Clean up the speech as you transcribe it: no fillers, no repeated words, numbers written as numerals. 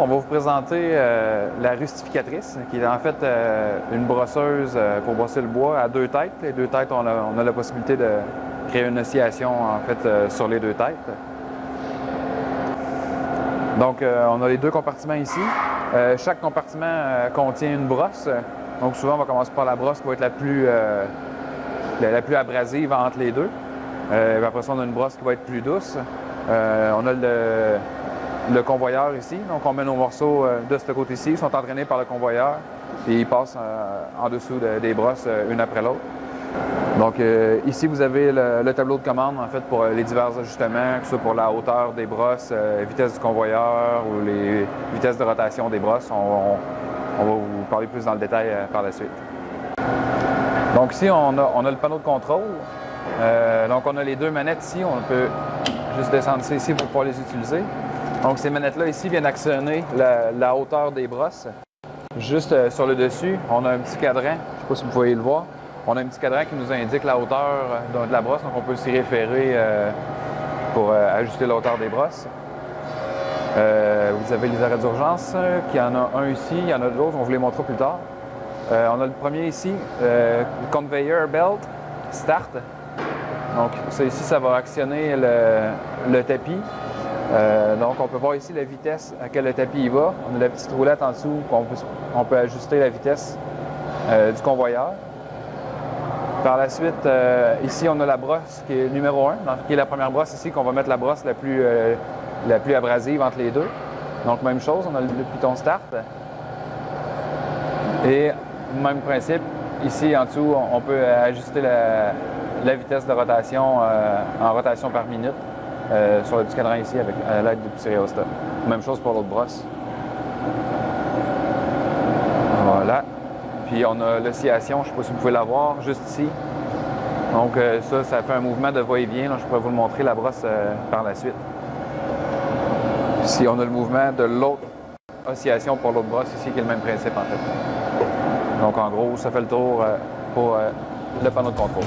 On va vous présenter la rustificatrice, qui est en fait une brosseuse pour brosser le bois à deux têtes. Les deux têtes, on a la possibilité de créer une oscillation en fait sur les deux têtes. Donc, on a les deux compartiments ici. Chaque compartiment contient une brosse. Donc, souvent, on va commencer par la brosse qui va être la plus abrasive entre les deux. Après ça, on a une brosse qui va être plus douce. On a le convoyeur ici. Donc, on met nos morceaux de ce côté-ci. Ils sont entraînés par le convoyeur. Et ils passent en dessous des brosses une après l'autre. Donc, ici, vous avez le tableau de commande, en fait, pour les divers ajustements, que ce soit pour la hauteur des brosses, vitesse du convoyeur ou les vitesses de rotation des brosses. On va vous parler plus dans le détail par la suite. Donc, ici, on a le panneau de contrôle. Donc, on a les deux manettes ici. On peut juste descendre ça ici pour pouvoir les utiliser. Donc, ces manettes-là ici viennent actionner la hauteur des brosses. Juste sur le dessus, on a un petit cadran. Je ne sais pas si vous pouvez le voir. On a un petit cadran qui nous indique la hauteur de la brosse, donc on peut s'y référer pour ajuster la hauteur des brosses. Vous avez les arrêts d'urgence, qu'il y en a un ici, il y en a d'autres, on vous les montrera plus tard. On a le premier ici, Conveyor Belt Start. Donc ça ici, ça va actionner le tapis. Donc on peut voir ici la vitesse à laquelle le tapis y va. On a la petite roulette en dessous, on peut ajuster la vitesse du convoyeur. Par la suite, ici, on a la brosse qui est numéro 1, qui est la première brosse ici, qu'on va mettre la brosse la plus abrasive entre les deux. Donc, même chose, on a le piton Start. Et même principe, ici, en dessous, on peut ajuster la vitesse de rotation en rotation par minute sur le petit cadran ici avec l'aide du petit rhéostat. Même chose pour l'autre brosse. Voilà. Puis on a l'oscillation, je ne sais pas si vous pouvez la voir, juste ici. Donc ça fait un mouvement de va-et-vient. Je pourrais vous le montrer, la brosse, par la suite. Ici, on a le mouvement de l'autre oscillation pour l'autre brosse ici, qui est le même principe en fait. Donc en gros, ça fait le tour pour le panneau de contrôle.